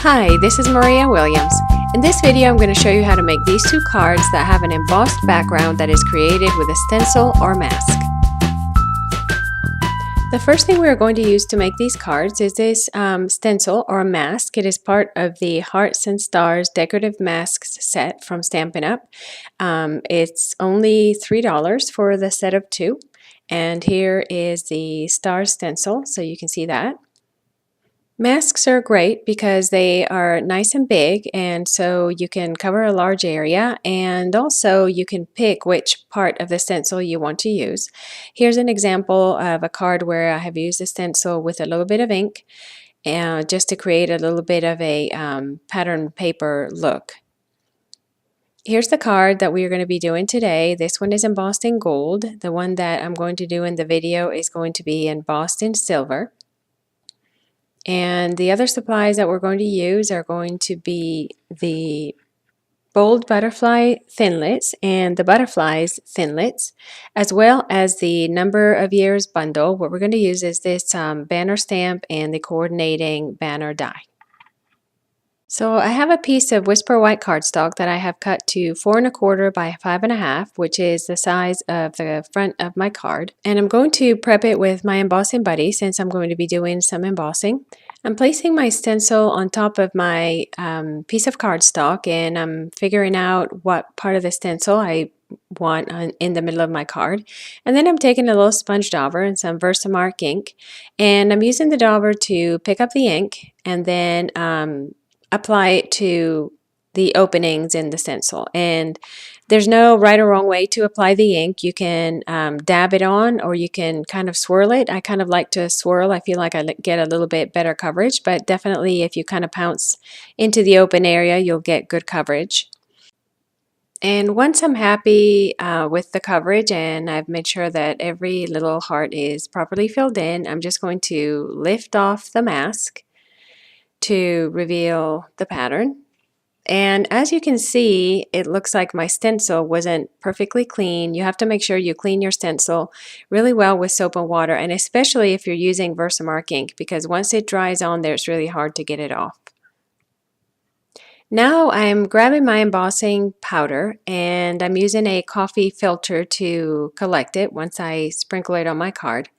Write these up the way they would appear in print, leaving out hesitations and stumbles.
Hi, this is Maria Williams. In this video I'm going to show you how to make these two cards that have an embossed background that is created with a stencil or mask. The first thing we're going to use to make these cards is this stencil or mask. It is part of the Hearts and Stars decorative masks set from Stampin' Up. It's only $3 for the set of two, and here is the star stencil so you can see that. Masks are great because they are nice and big, and so you can cover a large area, and also you can pick which part of the stencil you want to use. Here's an example of a card where I have used a stencil with a little bit of ink just to create a little bit of a pattern paper look. Here's the card that we are going to be doing today. This one is embossed in gold. The one that I'm going to do in the video is going to be embossed in silver. And the other supplies that we're going to use are going to be the bold butterfly thinlits and the butterflies thinlits, as well as the number of years bundle. What we're going to use is this banner stamp and the coordinating banner die. So I have a piece of Whisper White cardstock that I have cut to 4 1/4 by 5 1/2, which is the size of the front of my card. And I'm going to prep it with my embossing buddy since I'm going to be doing some embossing. I'm placing my stencil on top of my piece of cardstock, and I'm figuring out what part of the stencil I want in the middle of my card. And then I'm taking a little sponge dauber and some Versamark ink, and I'm using the dauber to pick up the ink and then apply it to the openings in the stencil. And there's no right or wrong way to apply the ink. You can dab it on, or you can kind of swirl it. I kind of like to swirl. I feel like I get a little bit better coverage, but definitely if you kind of pounce into the open area, you'll get good coverage. And once I'm happy with the coverage and I've made sure that every little heart is properly filled in, I'm just going to lift off the mask to reveal the pattern. And as you can see, it looks like my stencil wasn't perfectly clean. You have to make sure you clean your stencil really well with soap and water, and especially if you're using Versamark ink, because once it dries on there, it's really hard to get it off. Now I'm grabbing my embossing powder, and I'm using a coffee filter to collect it once I sprinkle it on my card.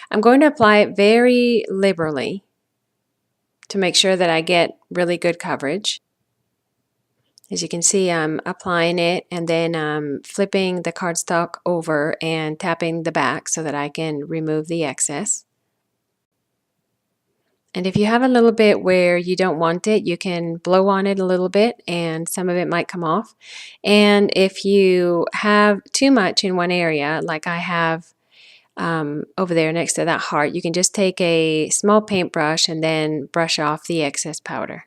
I'm going to apply it very liberally to make sure that I get really good coverage. As you can see, I'm applying it and then I'm flipping the cardstock over and tapping the back so that I can remove the excess. And if you have a little bit where you don't want it, you can blow on it a little bit and some of it might come off. And if you have too much in one area, like I have over there next to that heart, you can just take a small paintbrush and then brush off the excess powder.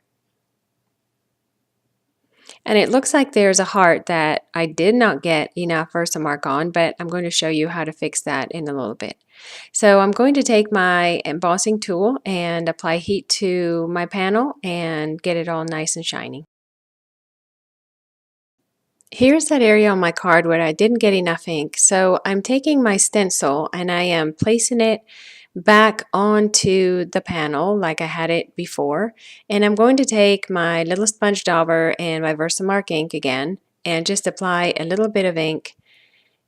And it looks like there's a heart that I did not get enough Versamark on, but I'm going to show you how to fix that in a little bit. So I'm going to take my embossing tool and apply heat to my panel and get it all nice and shiny. Here's that area on my card where I didn't get enough ink. So I'm taking my stencil and I am placing it back onto the panel like I had it before. And I'm going to take my little sponge dauber and my Versamark ink again and just apply a little bit of ink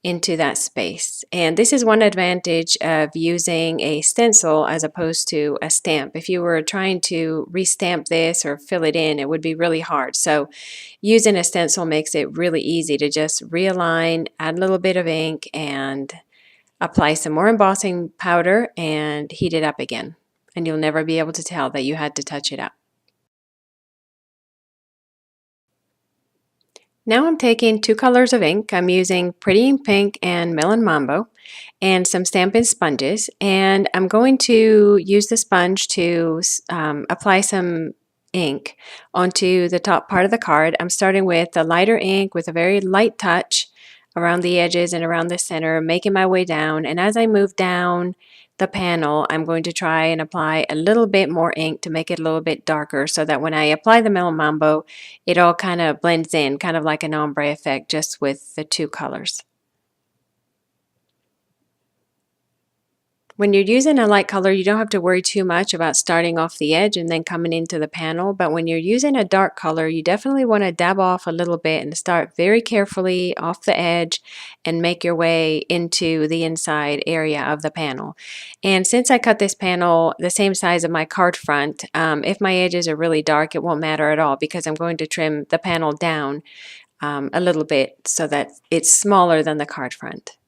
into that space. And this is one advantage of using a stencil as opposed to a stamp. If you were trying to restamp this or fill it in, it would be really hard. So using a stencil makes it really easy to just realign, add a little bit of ink, and apply some more embossing powder and heat it up again. And you'll never be able to tell that you had to touch it up. Now I'm taking two colors of ink. I'm using Pretty Ink Pink and Melon Mambo and some Stampin' sponges, and I'm going to use the sponge to apply some ink onto the top part of the card. I'm starting with the lighter ink with a very light touch around the edges and around the center, making my way down, and as I move down the panel, I'm going to try and apply a little bit more ink to make it a little bit darker so that when I apply the Melon Mambo, it all kind of blends in, kind of like an ombre effect, just with the two colors. When you're using a light color, you don't have to worry too much about starting off the edge and then coming into the panel. But when you're using a dark color, you definitely want to dab off a little bit and start very carefully off the edge and make your way into the inside area of the panel. And since I cut this panel the same size of my card front, if my edges are really dark, it won't matter at all because I'm going to trim the panel down a little bit so that it's smaller than the card front.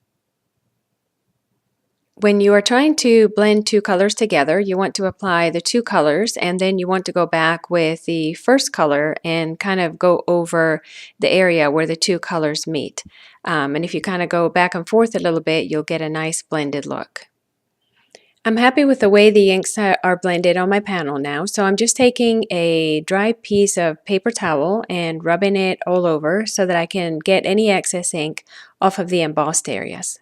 When you are trying to blend two colors together, you want to apply the two colors and then you want to go back with the first color and kind of go over the area where the two colors meet. And if you kind of go back and forth a little bit, you'll get a nice blended look. I'm happy with the way the inks are blended on my panel now, so I'm just taking a dry piece of paper towel and rubbing it all over so that I can get any excess ink off of the embossed areas.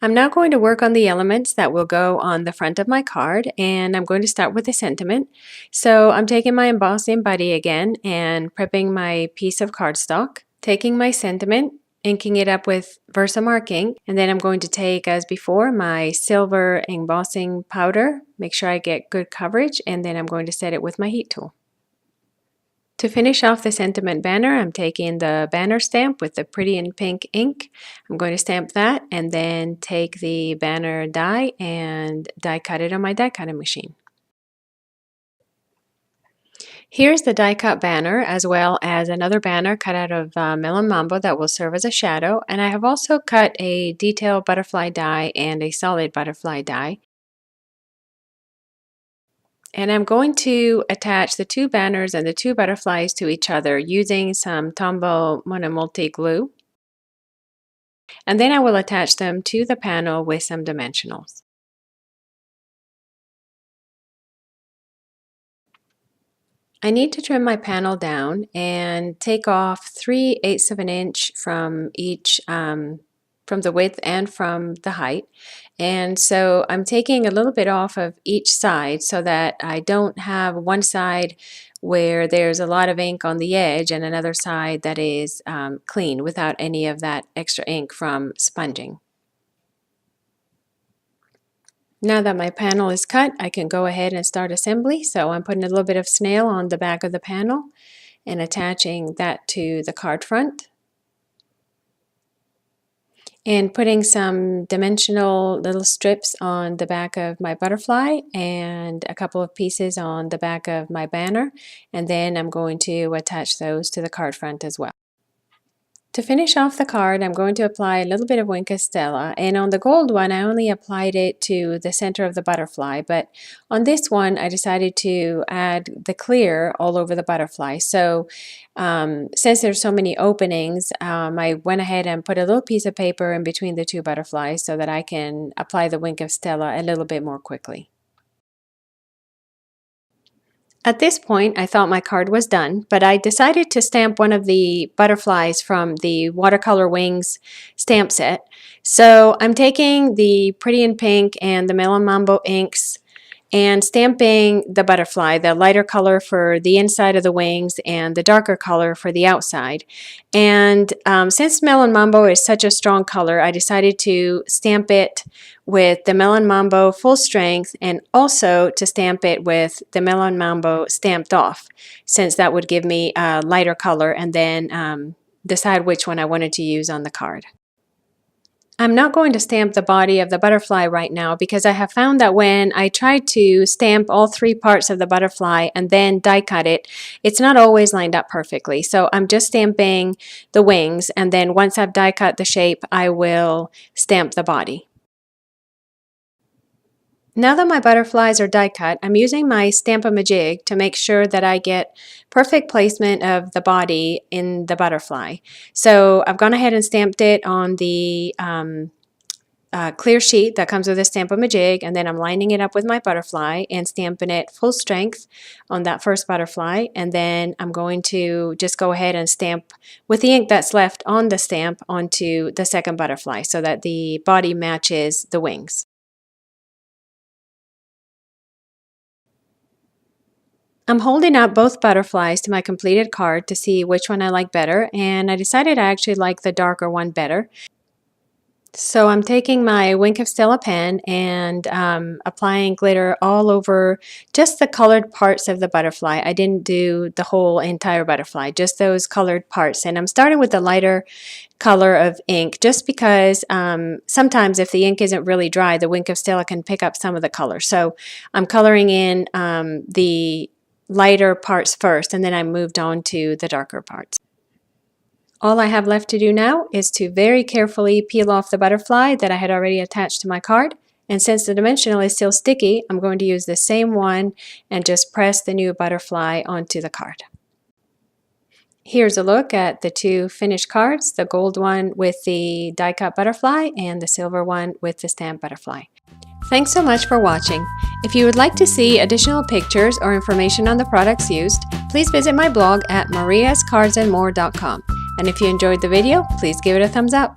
I'm now going to work on the elements that will go on the front of my card, and I'm going to start with the sentiment. So I'm taking my embossing buddy again and prepping my piece of cardstock, taking my sentiment, inking it up with Versamark ink, and then I'm going to take, as before, my silver embossing powder, make sure I get good coverage, and then I'm going to set it with my heat tool. To finish off the sentiment banner, I'm taking the banner stamp with the pretty in pink ink. I'm going to stamp that and then take the banner die and die cut it on my die cutting machine. Here's the die cut banner as well as another banner cut out of Melon Mambo that will serve as a shadow, and I have also cut a detail butterfly die and a solid butterfly die. And I'm going to attach the two banners and the two butterflies to each other using some Tombow Monomulti glue. And then I will attach them to the panel with some dimensionals. I need to trim my panel down and take off 3/8 of an inch from each, from the width and from the height. And so I'm taking a little bit off of each side so that I don't have one side where there's a lot of ink on the edge and another side that is clean without any of that extra ink from sponging. Now that my panel is cut, I can go ahead and start assembly. So I'm putting a little bit of snail on the back of the panel and attaching that to the card front. And putting some dimensional little strips on the back of my butterfly and a couple of pieces on the back of my banner. And then I'm going to attach those to the card front as well. To finish off the card, I'm going to apply a little bit of Wink of Stella, and on the gold one I only applied it to the center of the butterfly, but on this one I decided to add the clear all over the butterfly. So since there's so many openings, I went ahead and put a little piece of paper in between the two butterflies so that I can apply the Wink of Stella a little bit more quickly. At this point, I thought my card was done, but I decided to stamp one of the butterflies from the Watercolor Wings stamp set. So I'm taking the Pretty in Pink and the Melon Mambo inks and stamping the butterfly, the lighter color for the inside of the wings and the darker color for the outside. And since Melon Mambo is such a strong color, I decided to stamp it with the Melon Mambo full strength and also to stamp it with the Melon Mambo stamped off, since that would give me a lighter color, and then decide which one I wanted to use on the card. I'm not going to stamp the body of the butterfly right now because I have found that when I try to stamp all three parts of the butterfly and then die cut it, it's not always lined up perfectly. So I'm just stamping the wings, and then once I've die cut the shape, I will stamp the body. Now that my butterflies are die cut, I'm using my Stamp-A-Majig to make sure that I get perfect placement of the body in the butterfly. So I've gone ahead and stamped it on the clear sheet that comes with the Stamp-A-Majig, and then I'm lining it up with my butterfly and stamping it full strength on that first butterfly, and then I'm going to just go ahead and stamp with the ink that's left on the stamp onto the second butterfly so that the body matches the wings. I'm holding up both butterflies to my completed card to see which one I like better, and I decided I actually like the darker one better. So I'm taking my Wink of Stella pen and applying glitter all over just the colored parts of the butterfly. I didn't do the whole entire butterfly, just those colored parts. And I'm starting with the lighter color of ink just because sometimes if the ink isn't really dry, the Wink of Stella can pick up some of the color. So I'm coloring in the lighter parts first, and then I moved on to the darker parts. All I have left to do now is to very carefully peel off the butterfly that I had already attached to my card. And since the dimensional is still sticky, I'm going to use the same one and just press the new butterfly onto the card. Here's a look at the two finished cards, the gold one with the die cut butterfly and the silver one with the stamped butterfly. Thanks so much for watching. If you would like to see additional pictures or information on the products used, please visit my blog at mariascardsandmore.com. And if you enjoyed the video, please give it a thumbs up.